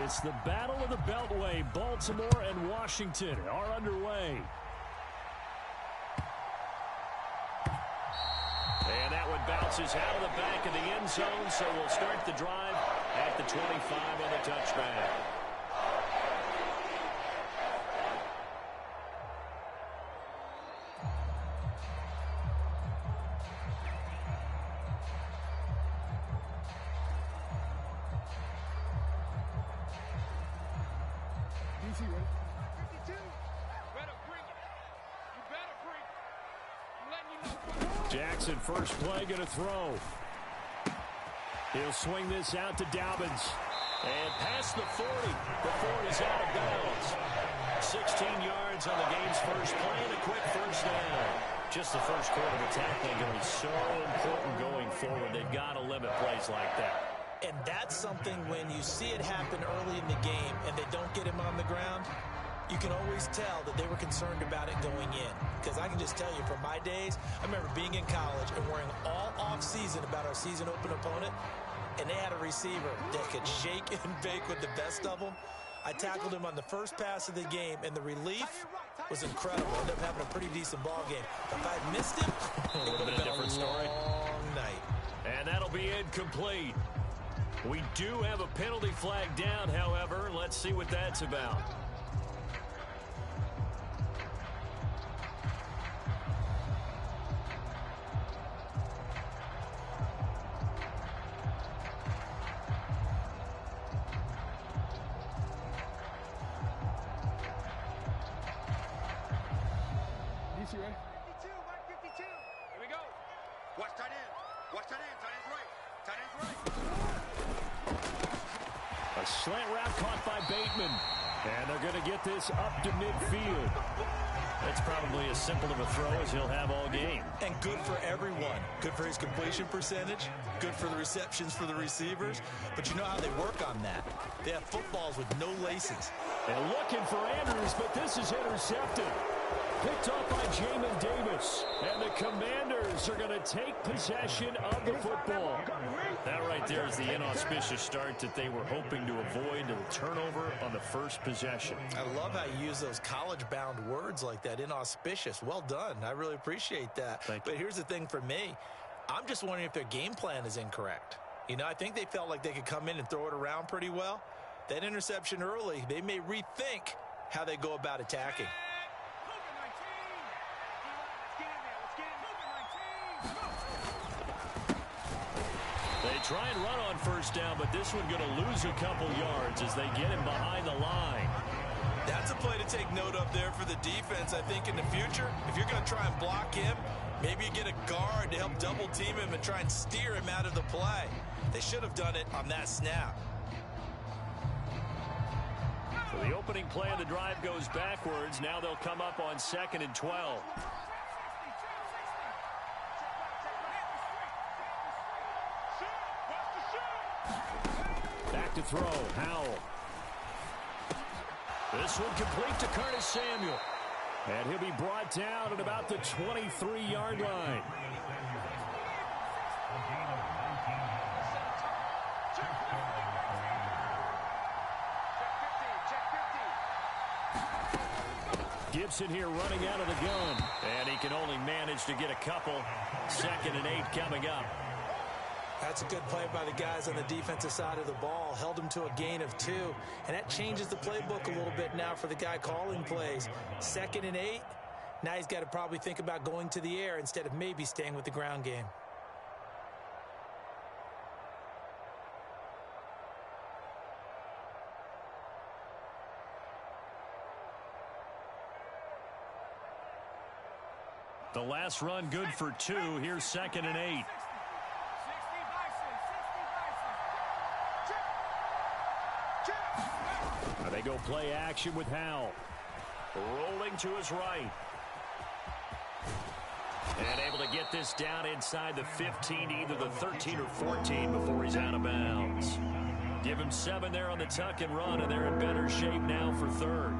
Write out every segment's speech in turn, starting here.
It's the Battle of the Beltway. Baltimore and Washington are underway. And that one bounces out of the back of the end zone, so we'll start the drive at the 25 on the touchback. Jackson, first play, going to throw. He'll swing this out to Dobbins. And past the 40 before he's out of bounds. 16 yards on the game's first play and a quick first down. Just the first quarter of the tackling going to be so important going forward. They've got to limit plays like that. And that's something when you see it happen early in the game and they don't get him on the ground, you can always tell that they were concerned about it going in. Because I can just tell you from my days, I remember being in college and worrying all off-season about our season open opponent, and they had a receiver that could shake and bake with the best of them. I tackled him on the first pass of the game, and the relief was incredible. Ended up having a pretty decent ball game. But if I had missed him, it would have been a different story. Long night. And that'll be incomplete. We do have a penalty flag down, however. Let's see what that's about. A slant route caught by Bateman. And they're going to get this up to midfield. That's probably as simple of a throw as he'll have all game. And good for everyone. Good for his completion percentage. Good for the receptions for the receivers. But you know how they work on that. They have footballs with no laces. And looking for Andrews, but this is intercepted. Picked up by Jamin Davis. And the Commanders are going to take possession of the football. That right there is the inauspicious start that they were hoping to avoid, the turnover on the first possession. I love how you use those college-bound words like that, inauspicious. Well done. I really appreciate that. But here's the thing for me. I'm just wondering if their game plan is incorrect. You know, I think they felt like they could come in and throw it around pretty well. That interception early, they may rethink how they go about attacking. They try and run on first down, but this one going to lose a couple yards as they get him behind the line. That's a play to take note of there for the defense. I think in the future, if you're going to try and block him, maybe you get a guard to help double team him and try and steer him out of the play. They should have done it on that snap. So the opening play of the drive goes backwards. Now they'll come up on 2nd and 12. Back to throw, Howell. This one complete to Curtis Samuel. And he'll be brought down at about the 23-yard line. Gibson here running out of the gun. And he can only manage to get a couple. 2nd and 8 coming up. That's a good play by the guys on the defensive side of the ball. Held him to a gain of 2. And that changes the playbook a little bit now for the guy calling plays. 2nd and 8. Now he's got to probably think about going to the air instead of maybe staying with the ground game. The last run good for 2. Here's 2nd and 8. They go play action with Howell. Rolling to his right. And able to get this down inside the 15, either the 13 or 14 before he's out of bounds. Give him 7 there on the tuck and run, and they're in better shape now for 3rd.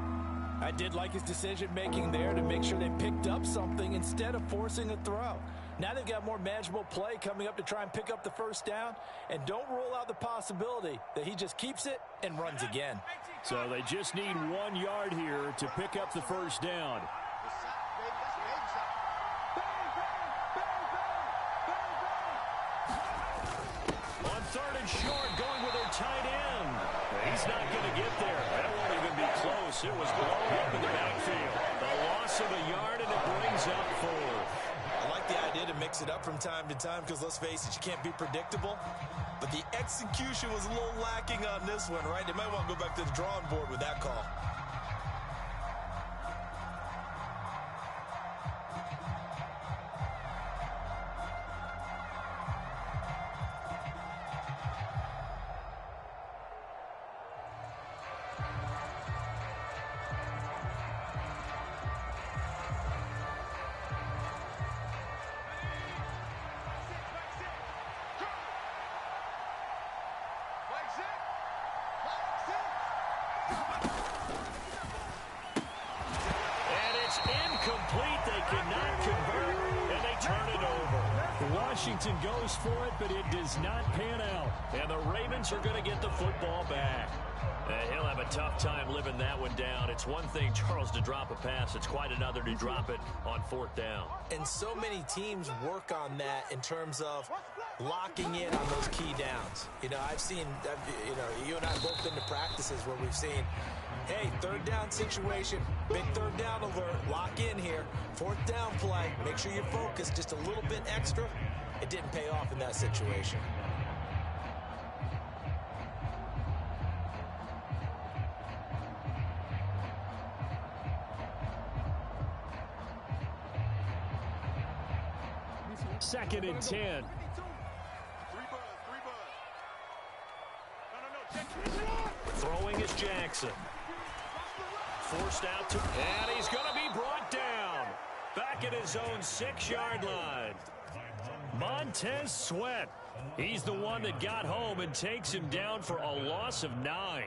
I did like his decision-making there to make sure they picked up something instead of forcing a throw. Now they've got more manageable play coming up to try and pick up the first down. And don't rule out the possibility that he just keeps it and runs again. So they just need 1 yard here to pick up the first down. On 3rd and short, going with their tight end. He's not going to get there. That won't even be close. It was blown up in the backfield. A loss of a yard, and it brings up 4. I like the idea to mix it up from time to time because, let's face it, you can't be predictable. But the execution was a little lacking on this one, right? They might want to go back to the drawing board with that call. Incomplete. They cannot convert, and they turn it over. Washington goes for it, but it does not pan out. And the Ravens are going to get the football back. He'll have a tough time living that one down. It's one thing, Charles, to drop a pass. It's quite another to drop it on 4th down. And so many teams work on that in terms of locking in on those key downs. You know, I've seen, you and I have both been to practices where we've seen, hey, 3rd down situation, big 3rd down alert, lock in here, 4th down play, make sure you're focused just a little bit extra. It didn't pay off in that situation. Second and 10. Throwing is Jackson. Forced out to, and he's going to be brought down. Back at his own 6-yard line. Montez Sweat. He's the one that got home and takes him down for a loss of 9.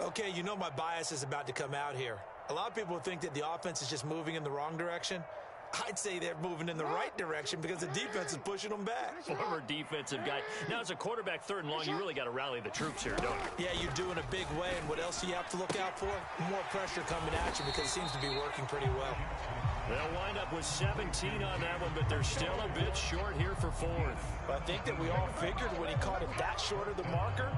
Okay, you know my bias is about to come out here. A lot of people think that the offense is just moving in the wrong direction. I'd say they're moving in the right direction because the defense is pushing them back. Former defensive guy. Now, as a quarterback, 3rd and long, you really got to rally the troops here, don't you? Yeah, you do in a big way. And what else do you have to look out for? More pressure coming at you because it seems to be working pretty well. They'll wind up with 17 on that one, but they're still a bit short here for 4th. I think that we all figured when he caught it that short of the marker,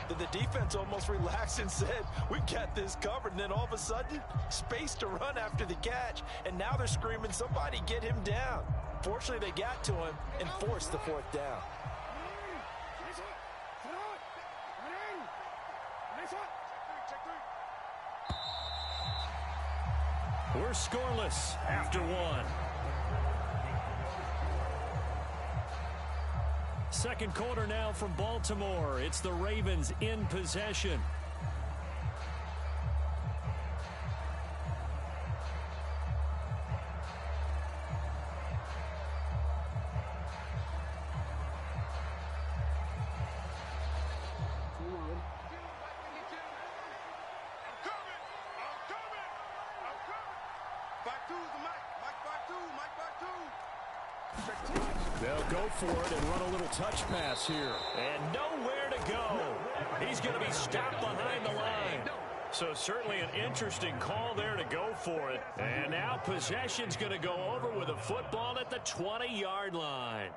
that the defense almost relaxed and said, we got this covered. And then all of a sudden, space to run after the catch. And now they're screaming, somebody get him down. Fortunately, they got to him and forced the 4th down. We're scoreless after 1. Second quarter now from Baltimore. It's the Ravens in possession. They'll go for it and run a little touch pass here. And nowhere to go. He's going to be stopped behind the line. So certainly an interesting call there to go for it. And now possession's going to go over with a football at the 20-yard line.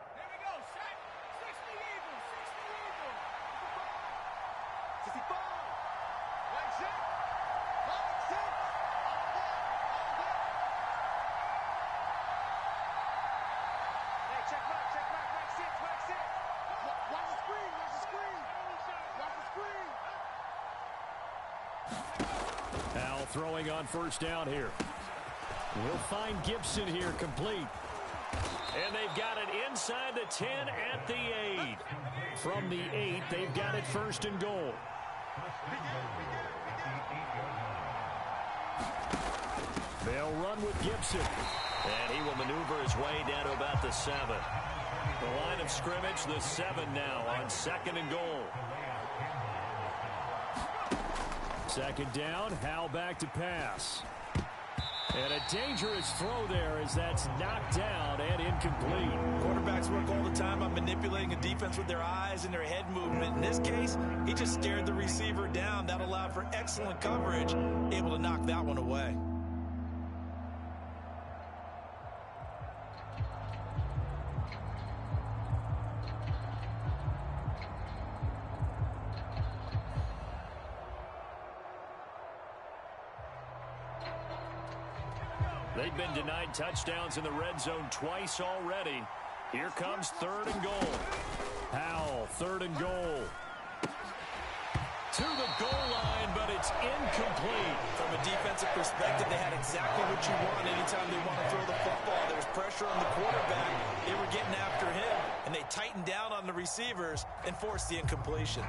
Throwing on first down here. We'll find Gibson here complete. And they've got it inside the 10 at the 8. From the 8, they've got it 1st and goal. They'll run with Gibson. And he will maneuver his way down to about the 7. The line of scrimmage, the 7 now on 2nd and goal. Second down, Howell back to pass. And a dangerous throw there as that's knocked down and incomplete. Quarterbacks work all the time on manipulating a defense with their eyes and their head movement. In this case, he just stared the receiver down. That allowed for excellent coverage, able to knock that one away. They've been denied touchdowns in the red zone twice already. Here comes 3rd and goal. Howell, 3rd and goal. To the goal line, but it's incomplete. From a defensive perspective, they had exactly what you want anytime they want to throw the football. There was pressure on the quarterback. They were getting after him, and they tightened down on the receivers and forced the incompletion.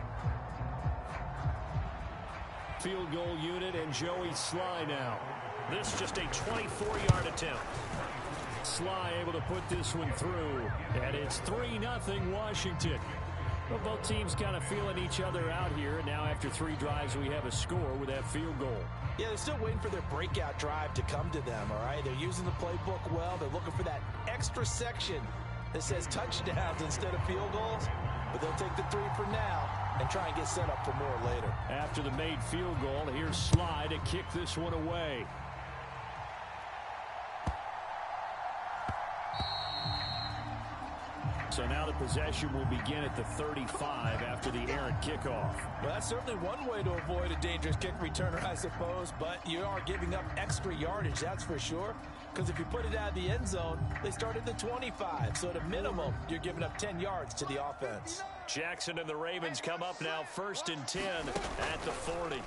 Field goal unit and Joey Sly now. This just a 24-yard attempt. Sly able to put this one through. And it's 3-0 Washington. Well, both teams kind of feeling each other out here. And now after 3 drives, we have a score with that field goal. Yeah, they're still waiting for their breakout drive to come to them, all right? They're using the playbook well. They're looking for that extra section that says touchdowns instead of field goals. But they'll take the 3 for now and try and get set up for more later. After the made field goal, here's Sly to kick this one away. So now the possession will begin at the 35 after the errant kickoff. Well, that's certainly one way to avoid a dangerous kick returner, I suppose, but you are giving up extra yardage, that's for sure. Because if you put it out of the end zone, they start at the 25. So at a minimum, you're giving up 10 yards to the offense. Jackson and the Ravens come up now 1st and 10 at the 40.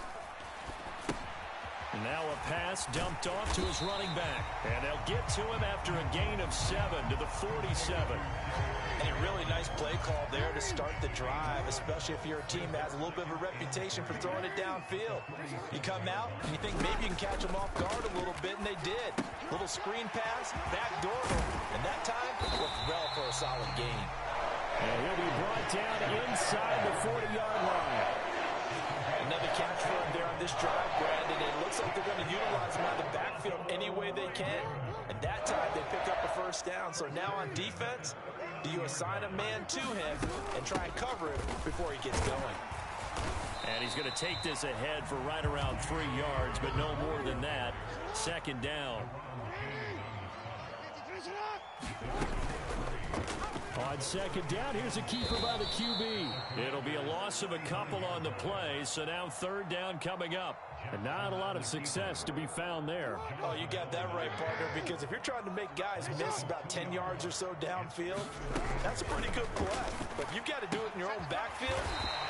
And now a pass dumped off to his running back. And they'll get to him after a gain of 7 to the 47. And a really nice play call there to start the drive, especially if you're a team that has a little bit of a reputation for throwing it downfield. You come out and you think maybe you can catch them off guard a little bit, and they did. Little screen pass, backdoor, and that time it worked well for a solid gain. And he'll be brought down inside the 40-yard line. Another catch for him there on this drive, Brandon. It looks like they're going to utilize him out of the backfield any way they can. And that time they pick up a 1st down. So now on defense, do you assign a man to him and try and cover him before he gets going? And he's going to take this ahead for right around 3 yards, but no more than that. 2nd down. On 2nd down, here's a keeper by the QB. It'll be a loss of a couple on the play, so now 3rd down coming up. And not a lot of success to be found there. Oh, you got that right, partner, because if you're trying to make guys miss about 10 yards or so downfield, that's a pretty good play. But if you've got to do it in your own backfield,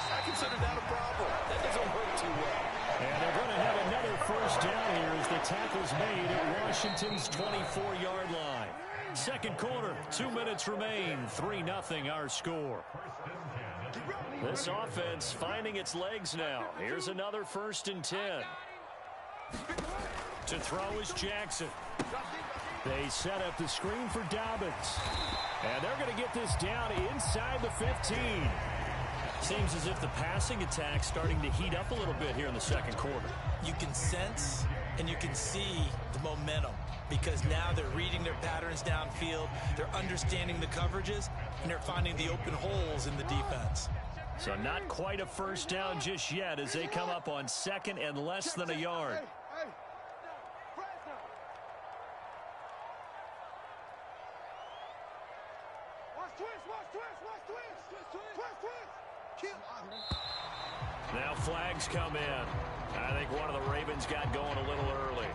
I consider that a problem. That doesn't work too well. And they're going to have another 1st down here as the tackle's made at Washington's 24-yard line. 2nd quarter, 2 minutes remain, 3-0 our score. This offense finding its legs now. Here's another 1st and 10. To throw is Jackson. They set up the screen for Dobbins. And they're going to get this down inside the 15. Seems as if the passing attack's starting to heat up a little bit here in the 2nd quarter. You can sense and you can see the momentum, because now they're reading their patterns downfield, they're understanding the coverages, and they're finding the open holes in the defense. So not quite a 1st down just yet as they come up on 2nd and less than a yard. Now flags come in. I think one of the Ravens got going a little early.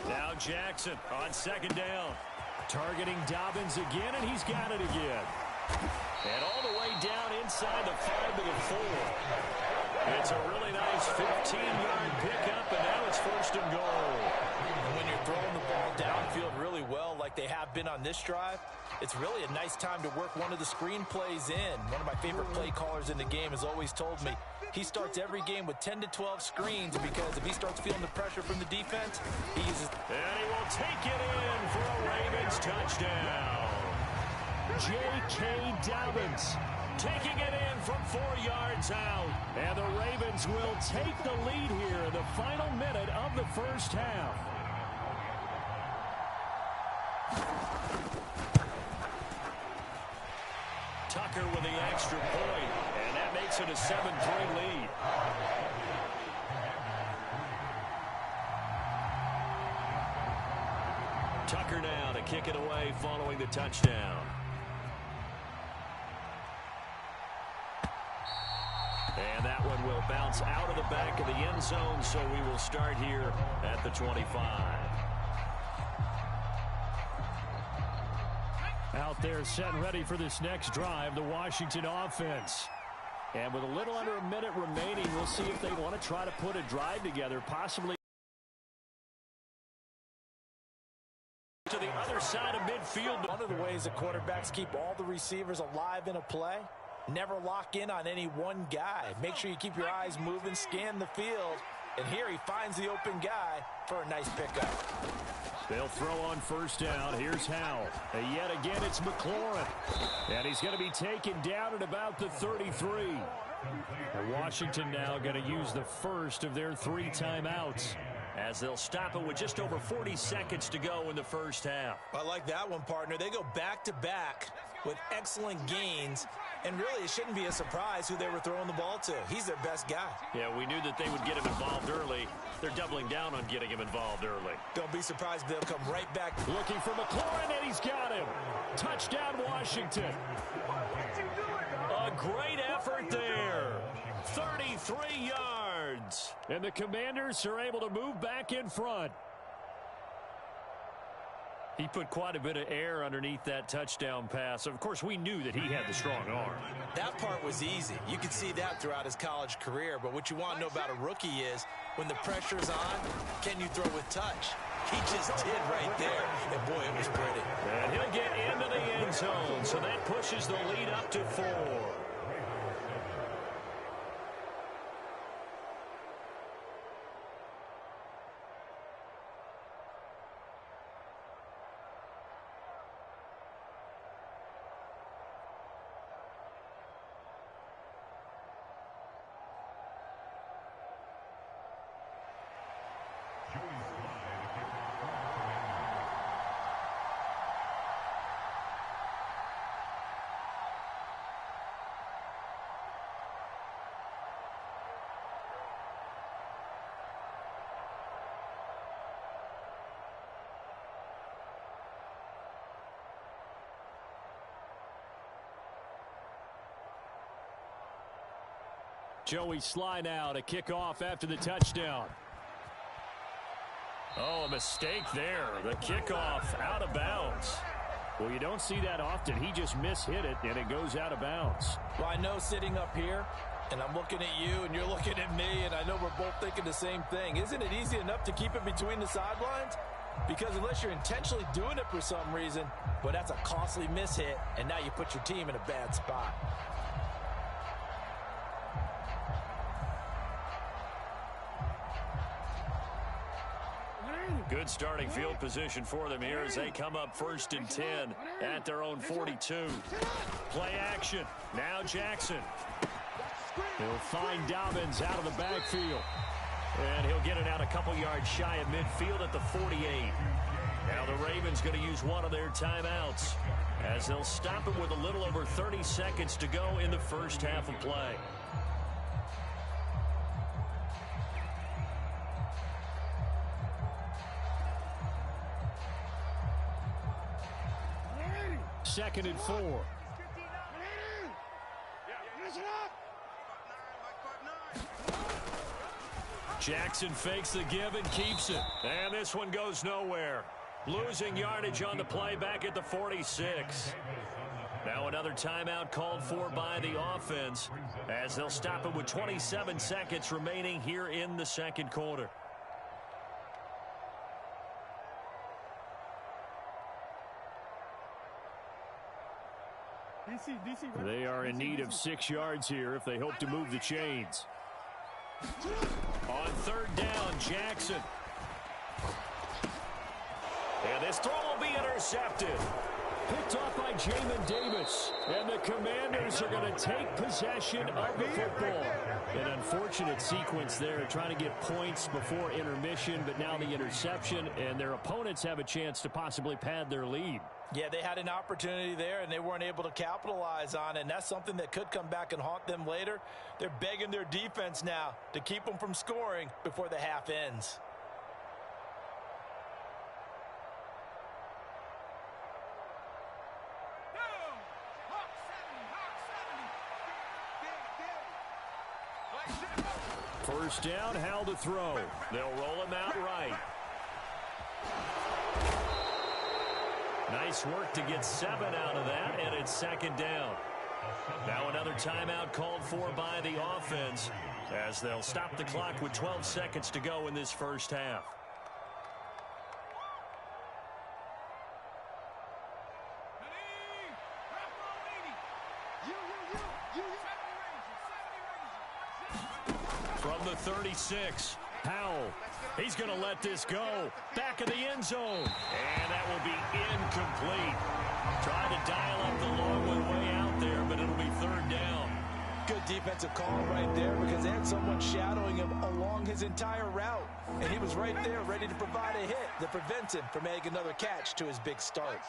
Now Jackson on 2nd down. Targeting Dobbins again, and he's got it again. And all the way down inside the 5 to the 4. It's a really nice 15-yard pickup, and now it's 1st and goal. And when you're throwing the ball downfield really well like they have been on this drive, it's really a nice time to work one of the screen plays in. One of my favorite play callers in the game has always told me he starts every game with 10 to 12 screens because if he starts feeling the pressure from the defense, he uses... And he will take it in for a Ravens touchdown. J.K. Dobbins taking it in from 4 yards out. And the Ravens will take the lead here in the final minute of the first half. Tucker with the extra point, and that makes it a 7-3 lead. Tucker now to kick it away following the touchdown. And that one will bounce out of the back of the end zone, so we will start here at the 25. Out there set and ready for this next drive, the Washington offense. And with a little under a minute remaining, we'll see if they want to try to put a drive together, possibly to the other side of midfield. One of the ways the quarterbacks keep all the receivers alive in a play, never lock in on any one guy. Make sure you keep your eyes moving, scan the field. And here he finds the open guy for a nice pickup. They'll throw on first down. Here's Howell. And yet again, it's McLaurin. And he's going to be taken down at about the 33. And Washington now going to use the first of their 3 timeouts, as they'll stop it with just over 40 seconds to go in the first half. I like that one, partner. They go back-to-back with excellent gains. And really, it shouldn't be a surprise who they were throwing the ball to. He's their best guy. Yeah, we knew that they would get him involved early. They're doubling down on getting him involved early. Don't be surprised if they'll come right back. Looking for McLaurin, and he's got him. Touchdown, Washington. A great effort there. 33 yards. And the Commanders are able to move back in front. He put quite a bit of air underneath that touchdown pass. Of course, we knew that he had the strong arm. That part was easy. You could see that throughout his college career. But what you want to know about a rookie is when the pressure's on, can you throw with touch? He just did right there. And, boy, it was pretty. And he'll get into the end zone. So that pushes the lead up to 4. Joey Sly now to kick off after the touchdown. Oh, a mistake there. The kickoff out of bounds. Well, you don't see that often. He just mishit it, and it goes out of bounds. Well, I know sitting up here, and I'm looking at you, and you're looking at me, and I know we're both thinking the same thing. Isn't it easy enough to keep it between the sidelines? Because unless you're intentionally doing it for some reason, well, that's a costly mishit, and now you put your team in a bad spot. Good starting field position for them here as they come up 1st and 10 at their own 42. Play action. Now Jackson. He'll find Dobbins out of the backfield. And he'll get it out a couple yards shy of midfield at the 48. Now the Ravens going to use one of their timeouts as they'll stop it with a little over 30 seconds to go in the first half of play. Second and 4. Jackson fakes the give and keeps it. And this one goes nowhere. Losing yardage on the play back at the 46. Now another timeout called for by the offense as they'll stop it with 27 seconds remaining here in the second quarter. They are in need of 6 yards here if they hope to move the chains. On third down, Jackson. And this throw will be intercepted. Picked off by Jamin Davis. And the Commanders are going to take possession of the football. An unfortunate sequence there, trying to get points before intermission, but now the interception, and their opponents have a chance to possibly pad their lead. Yeah, they had an opportunity there, and they weren't able to capitalize on it, and that's something that could come back and haunt them later. They're begging their defense now to keep them from scoring before the half ends. First down, Howell to throw. They'll roll him out right. Nice work to get 7 out of that, and it's second down. Now another timeout called for by the offense as they'll stop the clock with 12 seconds to go in this first half. From the 36, Howell. He's going to let this go. Back of the end zone. And that will be incomplete. Trying to dial up the long one way out there, but it'll be third down. Good defensive call right there because they had someone shadowing him along his entire route. And he was right there ready to provide a hit that prevents him from making another catch to his big start.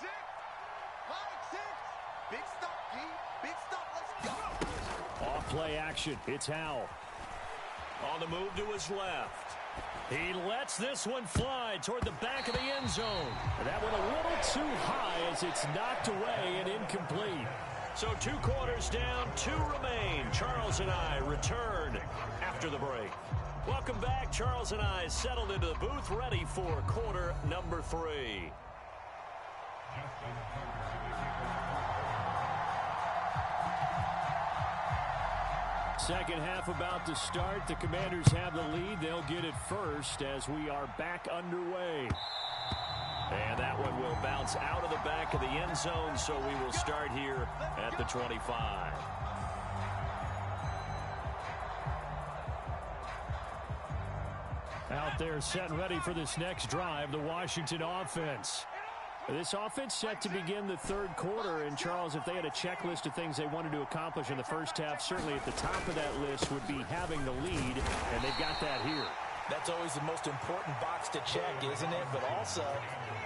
Big stop, G. Big stop. Let's go. Off play action. It's Howell. On the move to his left. He lets this one fly toward the back of the end zone. That one a little too high as it's knocked away and incomplete. So 2 quarters down, 2 remain. Charles and I return after the break. Welcome back. Charles and I settled into the booth, ready for quarter number 3. Second half about to start. The Commanders have the lead. They'll get it first as we are back underway. And that one will bounce out of the back of the end zone, so we will start here at the 25. Out there set and ready for this next drive, the Washington offense. This offense set to begin the third quarter, and Charles, if they had a checklist of things they wanted to accomplish in the first half, certainly at the top of that list would be having the lead, and they've got that here. That's always the most important box to check, isn't it? But also,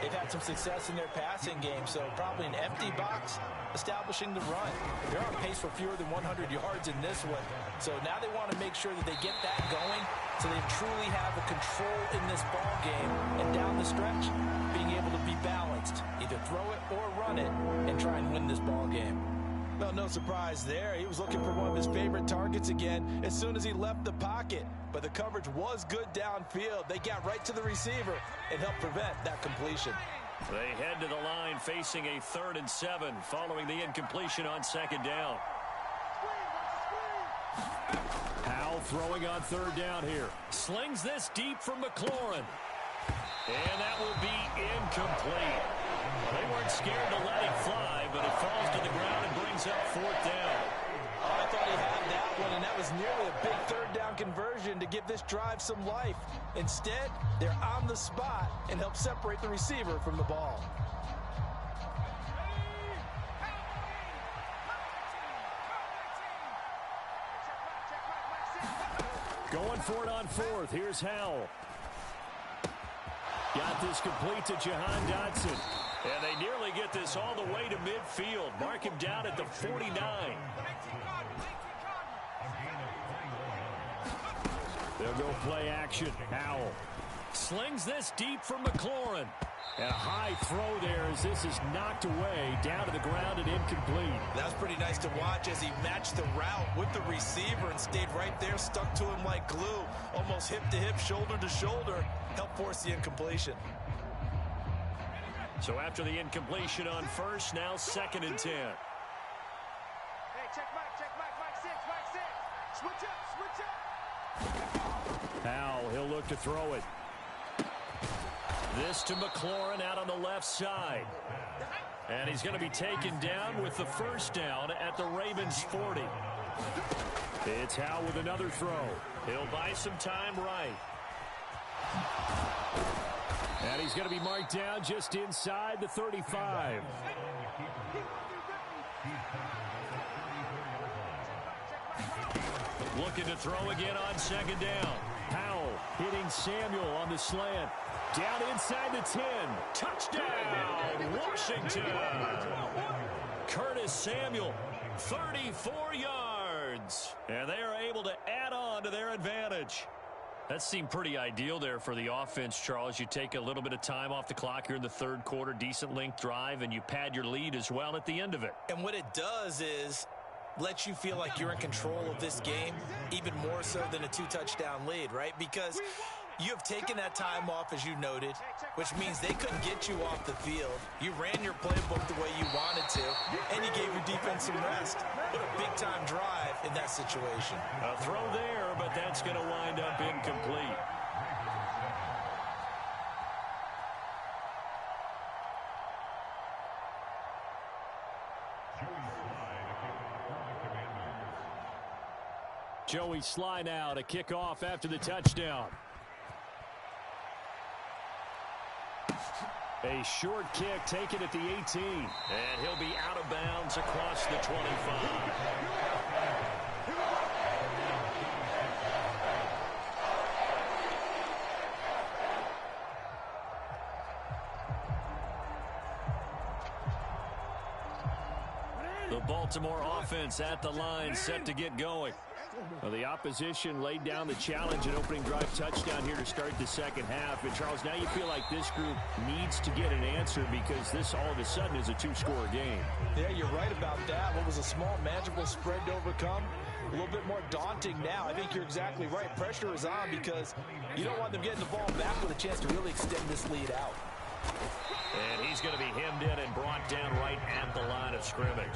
they've had some success in their passing game, so probably an empty box establishing the run. They're on pace for fewer than 100 yards in this one, so now they want to make sure that they get that going so they truly have a control in this ball game, and down the stretch, being able to be balanced, either throw it or run it, and try and win this ball game. Well, no surprise there. He was looking for one of his favorite targets again as soon as he left the pocket. But the coverage was good downfield. They got right to the receiver and helped prevent that completion. They head to the line facing a 3rd and 7 following the incompletion on second down. Howell throwing on third down here. Slings this deep from McLaurin. And that will be incomplete. Well, they weren't scared to let it fly, but it falls to the ground and brings up 4th down. Oh, I thought he had that one, and that was nearly a big 3rd down conversion to give this drive some life. Instead, they're on the spot and help separate the receiver from the ball. Going for it on 4th. Here's Howell. Got this complete to Jahan Dotson. And they nearly get this all the way to midfield. Mark him down at the 49. They'll go play action. Howell slings this deep from McLaurin. And a high throw there as this is knocked away, down to the ground and incomplete. That was pretty nice to watch as he matched the route with the receiver and stayed right there, stuck to him like glue, almost hip to hip, shoulder to shoulder, helped force the incompletion. So after the incompletion on 1st, now 2nd and 10. Hey, check Mike 6. Switch up. Howell, he'll look to throw it. This to McLaurin out on the left side. And he's going to be taken down with the first down at the Ravens 40. It's Howe with another throw. He'll buy some time right. And he's going to be marked down just inside the 35. Looking to throw again on second down. Powell hitting Samuel on the slant. Down inside the 10. Touchdown, Washington. Curtis Samuel, 34 yards. And they are able to add on to their advantage. That seemed pretty ideal there for the offense, Charles. You take a little bit of time off the clock here in the third quarter, decent length drive, and you pad your lead as well at the end of it. And what it does is let you feel like you're in control of this game, even more so than a 2-touchdown lead, right? Because you have taken that time off, as you noted, which means they couldn't get you off the field. You ran your playbook the way you wanted to, and you gave your defense some rest. What a big-time drive in that situation. A throw there, but that's going to wind up incomplete. Joey Sly now to kick off after the touchdown. A short kick taken at the 18. And he'll be out of bounds across the 25. The Baltimore offense at the line, set to get going. Well, the opposition laid down the challenge and opening drive touchdown here to start the second half. And, Charles, now you feel like this group needs to get an answer because this all of a sudden is a two-score game. Yeah, you're right about that. What was a small, manageable spread to overcome, a little bit more daunting now. I think you're exactly right. Pressure is on because you don't want them getting the ball back with a chance to really extend this lead out. And he's going to be hemmed in and brought down right at the line of scrimmage.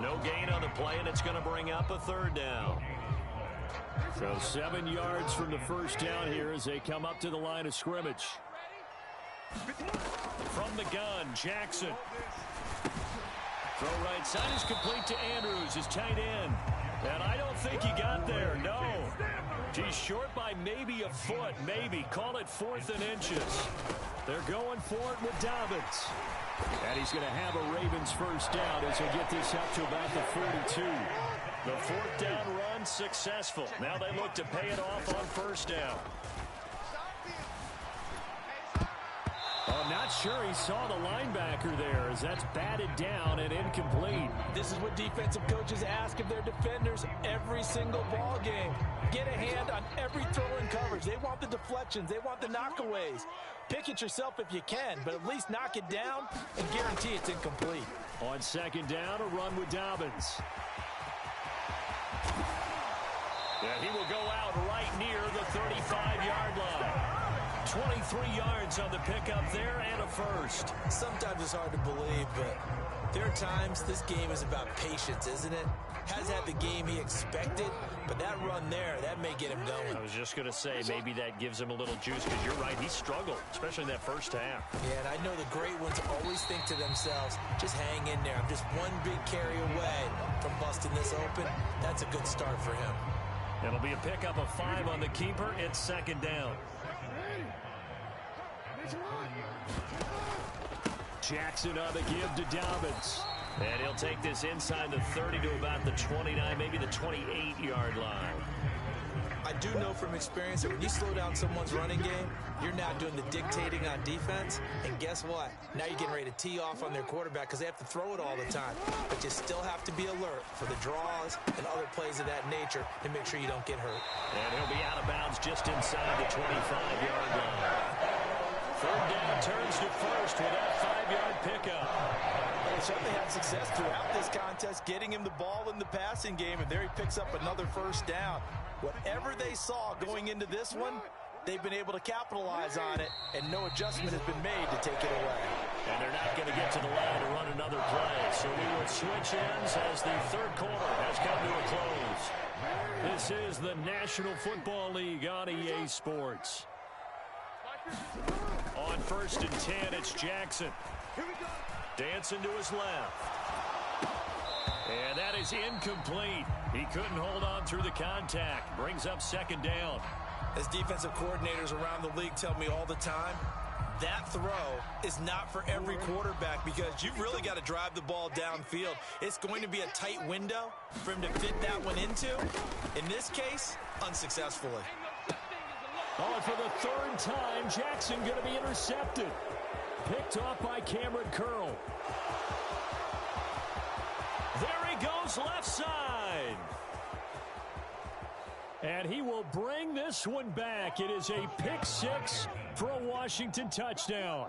No gain on the play, and it's going to bring up a third down. So 7 yards from the first down here as they come up to the line of scrimmage. From the gun, Jackson. Throw right side is complete to Andrews, his tight end. And I don't think he got there, no. He's short by maybe a foot, maybe. Call it 4th and inches. They're going for it with Dobbins. And he's going to have a Ravens first down as they get this up to about the 42. The 4th down run successful. Now they look to pay it off on first down. I'm not sure he saw the linebacker there as that's batted down and incomplete. This is what defensive coaches ask of their defenders every single ball game. Get a hand on every throw in coverage. They want the deflections. They want the knockaways. Pick it yourself if you can, but at least knock it down and guarantee it's incomplete. On second down, a run with Dobbins. Yeah, he will go out right near the 35-yard line. 23 yards on the pickup there and a first. Sometimes it's hard to believe, but there are times this game is about patience, isn't it? Hasn't had the game he expected, but that run there, that may get him going. I was just going to say, maybe that gives him a little juice, because you're right, he struggled, especially in that first half. Yeah, and I know the great ones always think to themselves, just hang in there. I'm just one big carry away from busting this open. That's a good start for him. It'll be a pickup of 5 on the keeper. It's second down. Jackson on the give to Dobbins. And he'll take this inside the 30 to about the 29, maybe the 28-yard line. I do know from experience that when you slow down someone's running game, you're now doing the dictating on defense. And guess what? Now you're getting ready to tee off on their quarterback because they have to throw it all the time. But you still have to be alert for the draws and other plays of that nature to make sure you don't get hurt. And he'll be out of bounds just inside the 25-yard line. Third down turns to first with that 5-yard pickup. They certainly had success throughout this contest, getting him the ball in the passing game, and there he picks up another first down. Whatever they saw going into this one, they've been able to capitalize on it, and no adjustment has been made to take it away. And they're not going to get to the line to run another play, so we will switch ends as the third quarter has come to a close. This is the National Football League on EA Sports. On 1st and 10, it's Jackson. Dancing to his left. And that is incomplete. He couldn't hold on through the contact. Brings up 2nd down. As defensive coordinators around the league tell me all the time, that throw is not for every quarterback because you've really got to drive the ball downfield. It's going to be a tight window for him to fit that one into. In this case, unsuccessfully. Oh, and for the 3rd time, Jackson going to be intercepted. Picked off by Cameron Curl. There he goes, left side. And he will bring this one back. It is a pick 6 for a Washington touchdown.